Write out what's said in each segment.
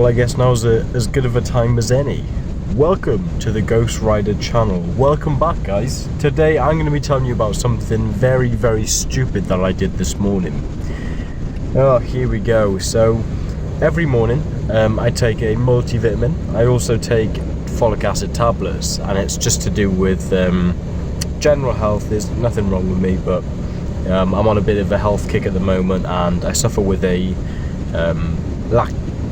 Well, I guess now's as good of a time as any. Welcome to the Ghost Rider channel. Welcome back, guys. Today I'm going to be telling you about something very, very stupid that I did this morning. Oh, here we go. So, every morning I take a multivitamin. I also take folic acid tablets, and it's just to do with general health. There's nothing wrong with me, but I'm on a bit of a health kick at the moment, and I suffer with a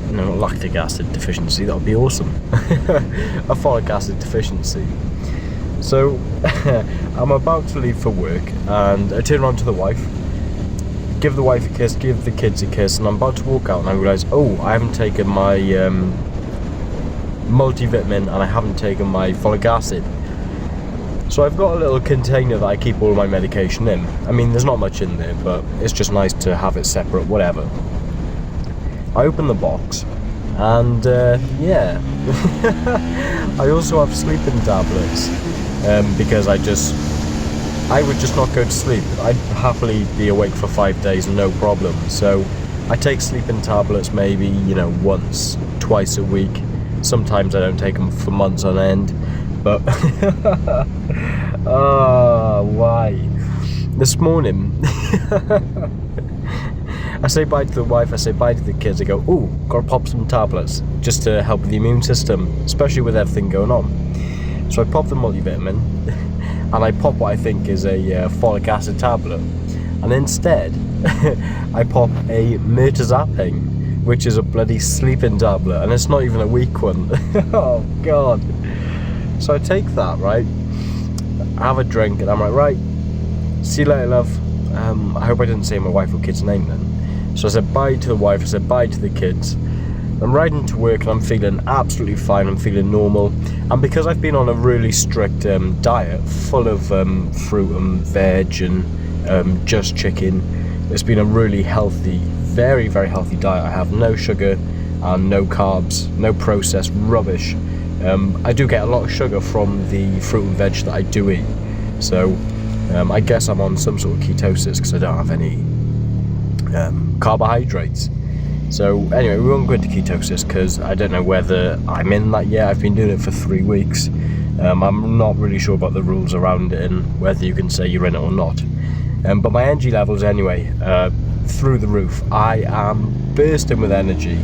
lactic acid deficiency. That would be awesome. A folic acid deficiency. So I'm about to leave for work, and I turn around to the wife, give the wife a kiss, give the kids a kiss, and I'm about to walk out, and I realise, oh, I haven't taken my multivitamin, and I haven't taken my folic acid. So I've got a little container that I keep all of my medication in. I mean, there's not much in there, but it's just nice to have it separate, whatever. I open the box, and yeah. I also have sleeping tablets, because I would just not go to sleep. I'd happily be awake for 5 days, no problem. So I take sleeping tablets maybe, once, twice a week. Sometimes I don't take them for months on end, but why? This morning, I say bye to the wife, I say bye to the kids, I go, ooh, gotta pop some tablets, just to help with the immune system, especially with everything going on. So I pop the multivitamin, and I pop what I think is a folic acid tablet, and instead, I pop a mirtazapine, which is a bloody sleeping tablet, and it's not even a weak one. Oh god. So I take that, right, I have a drink, and I'm like, right, see you later, love. I hope I didn't say my wife or kid's name then. So I said bye to the wife, I said bye to the kids. I'm riding to work, and I'm feeling absolutely fine, I'm feeling normal. And because I've been on a really strict diet, full of fruit and veg and just chicken, it's been a really healthy, very, very healthy diet. I have no sugar and no carbs, no processed rubbish. I do get a lot of sugar from the fruit and veg that I do eat. So I guess I'm on some sort of ketosis because I don't have any carbohydrates. So anyway, we won't go into ketosis because I don't know whether I'm in that yet. I've been doing it for 3 weeks. I'm not really sure about the rules around it and whether you can say you're in it or not. But my energy levels anyway, through the roof. I am bursting with energy.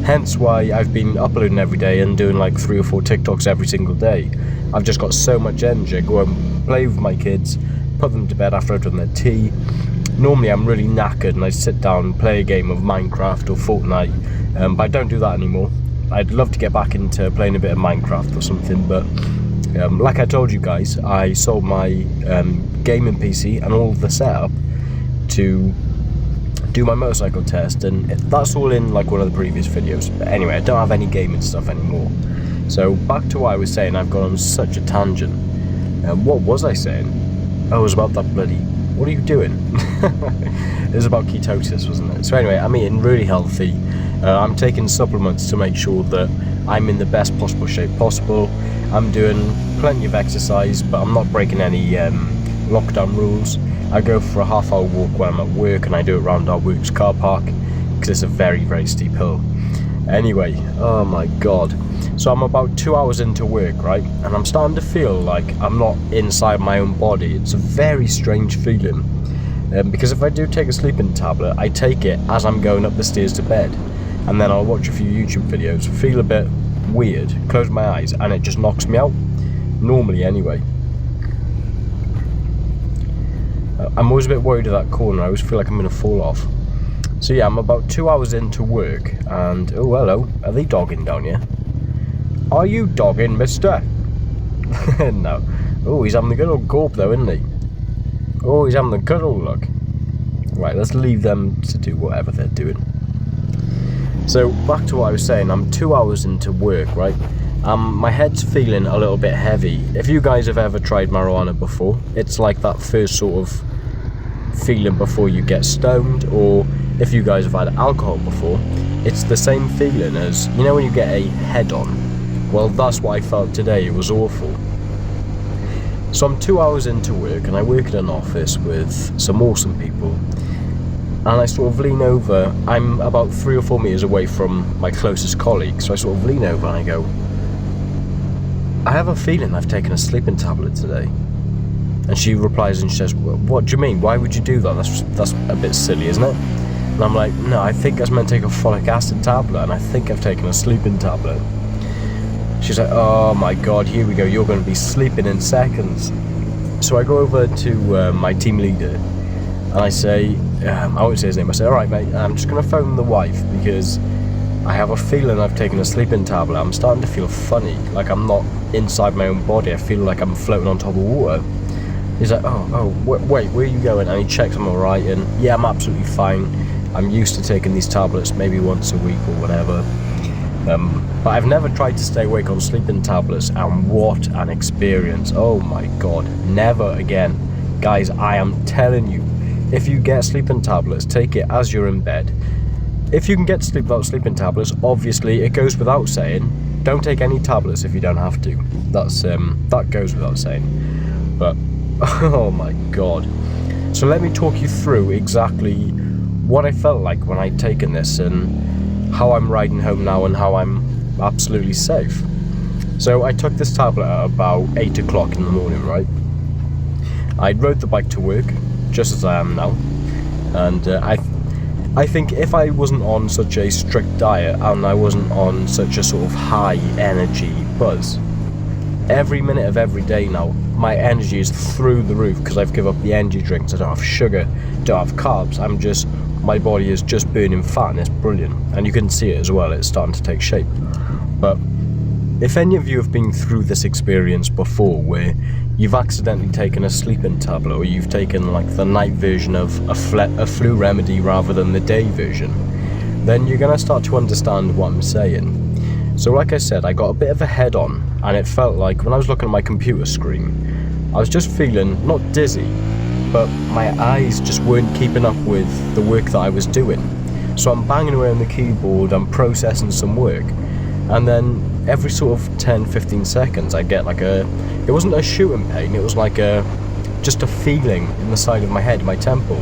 Hence why I've been uploading every day and doing like 3 or 4 TikToks every single day. I've just got so much energy. I go and play with my kids, put them to bed after I've done their tea. Normally I'm really knackered and I sit down and play a game of Minecraft or Fortnite, but I don't do that anymore. I'd love to get back into playing a bit of Minecraft or something, but like I told you guys, I sold my gaming PC and all of the setup to do my motorcycle test, and that's all in like one of the previous videos. But anyway, I don't have any gaming stuff anymore. So back to what I was saying, I've gone on such a tangent. What was I saying? Oh, it was about that bloody... What are you doing? It was about ketosis, wasn't it? So anyway, I'm eating really healthy. I'm taking supplements to make sure that I'm in the best possible shape possible. I'm doing plenty of exercise, but I'm not breaking any lockdown rules. I go for a half-hour walk when I'm at work, and I do it around our work's car park because it's a very, very steep hill. Anyway, oh my god. So I'm about 2 hours into work, right? And I'm starting to feel like I'm not inside my own body. It's a very strange feeling. Because if I do take a sleeping tablet, I take it as I'm going up the stairs to bed. And then I'll watch a few YouTube videos, feel a bit weird, close my eyes, and it just knocks me out. Normally, anyway. I'm always a bit worried of that corner. I always feel like I'm going to fall off. So yeah, I'm about 2 hours into work, and... Oh, hello. Are they dogging down here? Are you dogging, mister? No. Oh, he's having a good old gulp though, isn't he? Oh, he's having a good old look. Right, let's leave them to do whatever they're doing. So, back to what I was saying, I'm 2 hours into work, right? My head's feeling a little bit heavy. If you guys have ever tried marijuana before, it's like that first sort of feeling before you get stoned, or if you guys have had alcohol before, it's the same feeling as, when you get a head-on. Well, that's what I felt today. It was awful. So I'm 2 hours into work, and I work in an office with some awesome people. and I sort of lean over. I'm about 3 or 4 meters away from my closest colleague, so I sort of lean over and I go, I have a feeling I've taken a sleeping tablet today. And she replies and she says, what do you mean? Why would you do that? That's a bit silly, isn't it? And I'm like, no, I think I was meant to take a folic acid tablet, and I think I've taken a sleeping tablet. She's like, oh my god, here we go, you're going to be sleeping in seconds. So I go over to my team leader, and I say, I won't say his name, I say, alright mate, I'm just going to phone the wife, because I have a feeling I've taken a sleeping tablet. I'm starting to feel funny, like I'm not inside my own body. I feel like I'm floating on top of water. He's like, wait, where are you going? And he checks I'm alright, and yeah, I'm absolutely fine. I'm used to taking these tablets maybe once a week or whatever. But I've never tried to stay awake on sleeping tablets, and what an experience. Oh my god, never again. Guys, I am telling you, if you get sleeping tablets, take it as you're in bed. If you can get to sleep without sleeping tablets, obviously it goes without saying, don't take any tablets if you don't have to. That goes without saying. But, oh my god. So let me talk you through exactly what I felt like when I'd taken this, and how I'm riding home now, and how I'm absolutely safe. So I took this tablet at about 8 o'clock in the morning, right? I rode the bike to work, just as I am now, and I think if I wasn't on such a strict diet, and I wasn't on such a sort of high energy buzz, every minute of every day now, my energy is through the roof, because I've given up the energy drinks. I don't have sugar, don't have carbs, my body is just burning fat, and it's brilliant. And you can see it as well, it's starting to take shape. But if any of you have been through this experience before, where you've accidentally taken a sleeping tablet, or you've taken like the night version of a flu remedy rather than the day version, then you're going to start to understand what I'm saying. So like I said, I got a bit of a head on, and it felt like when I was looking at my computer screen, I was just feeling not dizzy, but my eyes just weren't keeping up with the work that I was doing. So I'm banging away on the keyboard, I'm processing some work, and then every sort of 10-15 seconds I get like it wasn't a shooting pain, it was like just a feeling in the side of my head, my temple.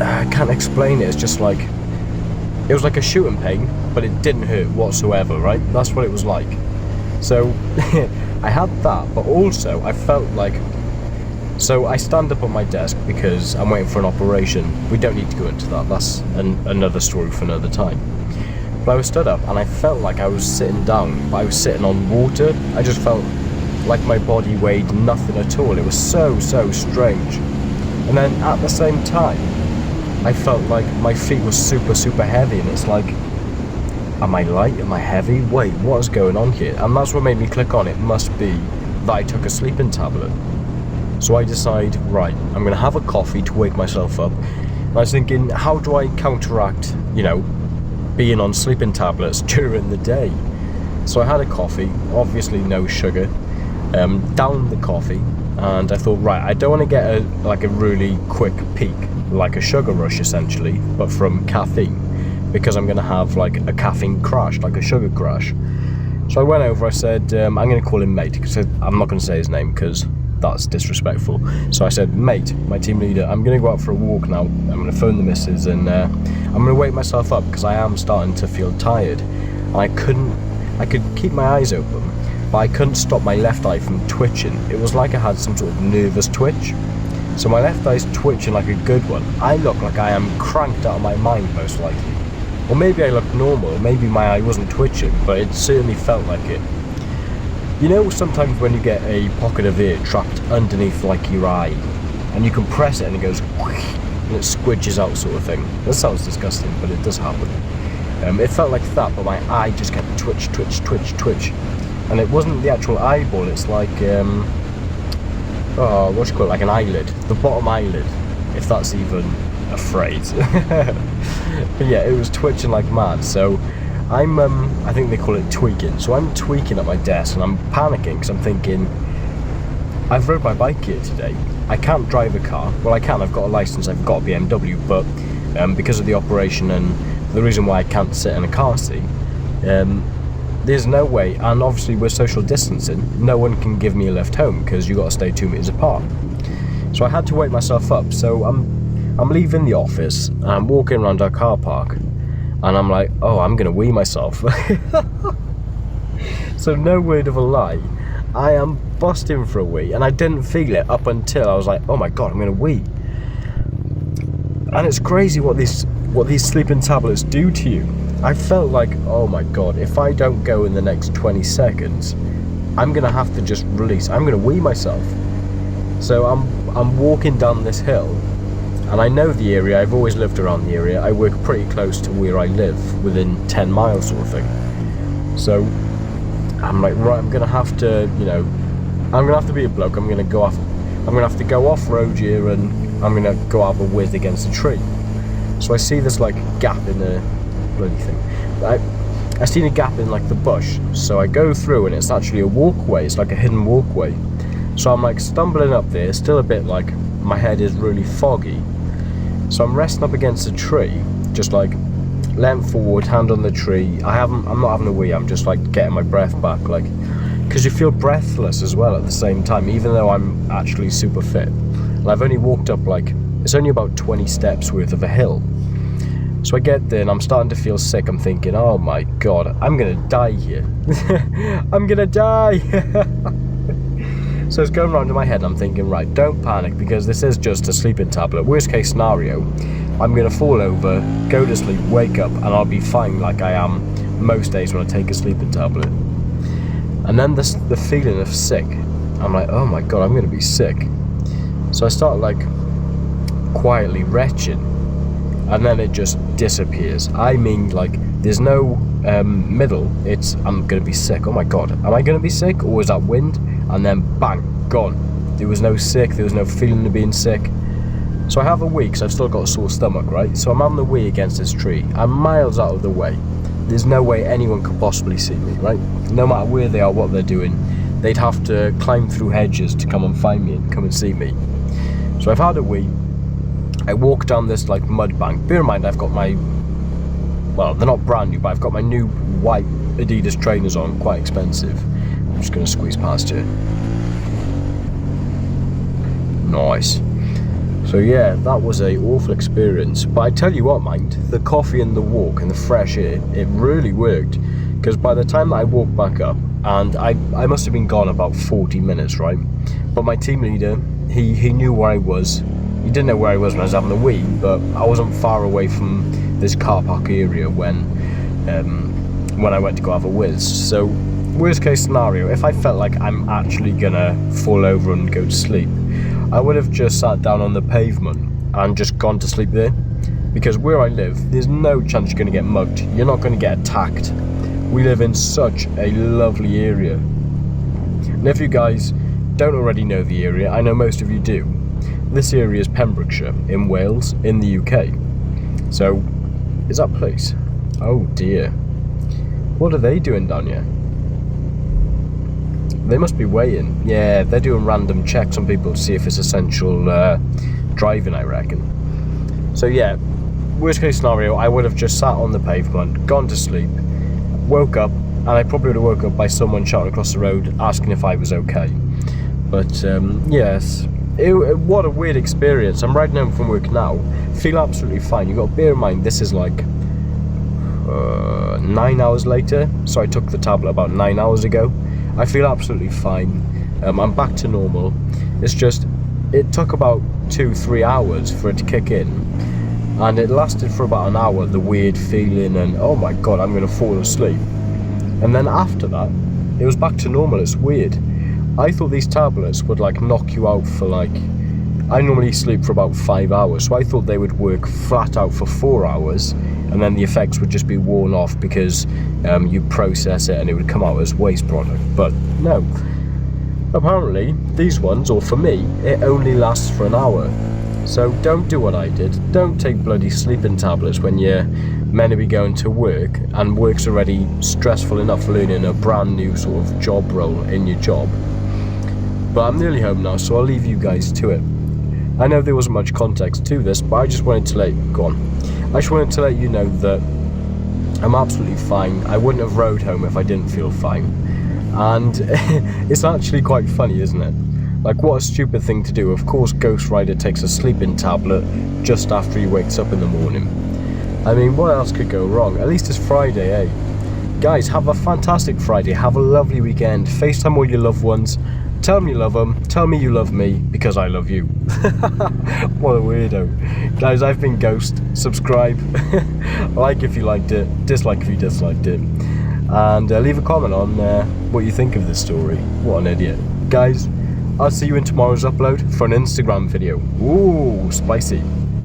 I can't explain it, it's just like, it was like a shooting pain, but it didn't hurt whatsoever, right? That's what it was like. So I had that, but also I felt like, so I stand up at my desk because I'm waiting for an operation. We don't need to go into that, that's another story for another time. But I was stood up, and I felt like I was sitting down, but I was sitting on water. I just felt like my body weighed nothing at all. It was so strange. And then at the same time, I felt like my feet were super heavy, and it's like, am I light? Am I heavy? Wait, what is going on here? And that's what made me click on it must be that I took a sleeping tablet. So I decide, right, I'm going to have a coffee to wake myself up. And I was thinking, how do I counteract, being on sleeping tablets during the day? So I had a coffee, obviously no sugar, downed the coffee, and I thought, right, I don't want to get a really quick peak, like a sugar rush essentially, but from caffeine, because I'm going to have like a caffeine crash, like a sugar crash. So I went over, I said, I'm going to call him mate, because I'm not going to say his name because that's disrespectful. So I said, mate, my team leader, I'm going to go out for a walk now. I'm going to phone the missus, and I'm going to wake myself up because I am starting to feel tired. And I could keep my eyes open, but I couldn't stop my left eye from twitching. It was like I had some sort of nervous twitch. So my left eye's twitching like a good one. I look like I am cranked out of my mind, most likely. Or maybe I look normal, maybe my eye wasn't twitching, but it certainly felt like it. Sometimes when you get a pocket of air trapped underneath like your eye, and you can press it and it goes and it squidges out, sort of thing. That sounds disgusting, but it does happen. It felt like that, but my eye just kept twitch. And it wasn't the actual eyeball, it's like, like an eyelid. The bottom eyelid, if that's even a phrase. But yeah, it was twitching like mad, so I'm, I think they call it tweaking. So I'm tweaking at my desk, and I'm panicking, because I'm thinking, I've rode my bike here today. I can't drive a car. Well, I can, I've got a license, I've got a BMW, but because of the operation and the reason why I can't sit in a car seat, there's no way, and obviously we're social distancing, no one can give me a lift home, because you've got to stay 2 meters apart. So I had to wake myself up, so I'm I'm leaving the office and I'm walking around our car park and I'm like, oh, I'm gonna wee myself. So no word of a lie, I am busting for a wee, and I didn't feel it up until I was like, oh my god, I'm gonna wee. And it's crazy what these sleeping tablets do to you. I felt like, oh my god, if I don't go in the next 20 seconds, I'm gonna have to just release. I'm gonna wee myself. So I'm walking down this hill, and I know the area. I've always lived around the area. I work pretty close to where I live, within 10 miles sort of thing. So I'm like, right, I'm gonna have to, I'm gonna have to be a bloke. I'm gonna have to go off road here, and I'm gonna go have a whiz against a tree. So I see this like gap in the bloody thing. I seen a gap in like the bush. So I go through, and it's actually a walkway. It's like a hidden walkway. So I'm like stumbling up there, still a bit like my head is really foggy. So I'm resting up against a tree, just like leant forward, hand on the tree. I'm not having a wee, I'm just like getting my breath back, like, because you feel breathless as well at the same time, even though I'm actually super fit. And I've only walked up like, it's only about 20 steps worth of a hill. So I get there and I'm starting to feel sick. I'm thinking, oh my god, I'm gonna die here. I'm gonna die. So it's going around in my head, I'm thinking, right, don't panic, because this is just a sleeping tablet. Worst case scenario, I'm going to fall over, go to sleep, wake up, and I'll be fine like I am most days when I take a sleeping tablet. And then the feeling of sick, I'm like, oh my god, I'm going to be sick. So I start like quietly retching, and then it just disappears. I mean, like, there's no middle, it's, I'm going to be sick. Oh my god, am I going to be sick, or is that wind? And then bang, gone. There was no sick, there was no feeling of being sick. So I have a wee, because I've still got a sore stomach, right? So I'm having the wee against this tree. I'm miles out of the way. There's no way anyone could possibly see me, right? No matter where they are, what they're doing, they'd have to climb through hedges to come and find me and come and see me. So I've had a wee. I walk down this like mud bank. Bear in mind, I've got my, well, they're not brand new, but I've got my new white Adidas trainers on, quite expensive. I'm just going to squeeze past here. Nice. So yeah, that was a awful experience. But I tell you what, mind, the coffee and the walk and the fresh air, it really worked. Because by the time that I walked back up, and I must have been gone about 40 minutes, right? But my team leader, he knew where I was. He didn't know where I was when I was having the wee, but I wasn't far away from this car park area when I went to go have a whiz. So worst case scenario, if I felt like I'm actually gonna fall over and go to sleep, I would have just sat down on the pavement and just gone to sleep there. Because where I live, there's no chance you're gonna get mugged. You're not gonna get attacked. We live in such a lovely area. And if you guys don't already know the area, I know most of you do. This area is Pembrokeshire in Wales in the UK. So, is that place? Oh dear. What are they doing down here? They must be weighing. Yeah, they're doing random checks on people to see if it's essential driving, I reckon. So yeah, worst case scenario, I would have just sat on the pavement, gone to sleep, woke up, and I probably would have woke up by someone shouting across the road asking if I was okay. But yes, what a weird experience. I'm riding home from work now, feel absolutely fine. You've got to bear in mind, this is like 9 hours later, so I took the tablet about 9 hours ago. I feel absolutely fine. I'm back to normal. It's just, it took about 2-3 hours for it to kick in, and it lasted for about an hour, the weird feeling and oh my god, I'm gonna fall asleep. And then after that, it was back to normal. It's weird. I thought these tablets would like knock you out for like, I normally sleep for about 5 hours, so I thought they would work flat out for 4 hours, and then the effects would just be worn off because you process it and it would come out as waste product. But no, apparently these ones, or for me, it only lasts for an hour. So don't do what I did. Don't take bloody sleeping tablets when you're meant to be going to work, and work's already stressful enough learning a brand new sort of job role in your job. But I'm nearly home now, so I'll leave you guys to it. I know there wasn't much context to this, but I just wanted to let you know that I'm absolutely fine. I wouldn't have rode home if I didn't feel fine. And it's actually quite funny, isn't it? Like, what a stupid thing to do. Of course Ghost Rider takes a sleeping tablet just after he wakes up in the morning. I mean, what else could go wrong? At least it's Friday, eh? Guys, have a fantastic Friday. Have a lovely weekend. FaceTime all your loved ones. Tell them you love them. Tell me you love me, because I love you. What a weirdo. Guys, I've been Ghost. Subscribe. Like if you liked it. Dislike if you disliked it. And leave a comment on what you think of this story. What an idiot. Guys, I'll see you in tomorrow's upload for an Instagram video. Ooh, spicy.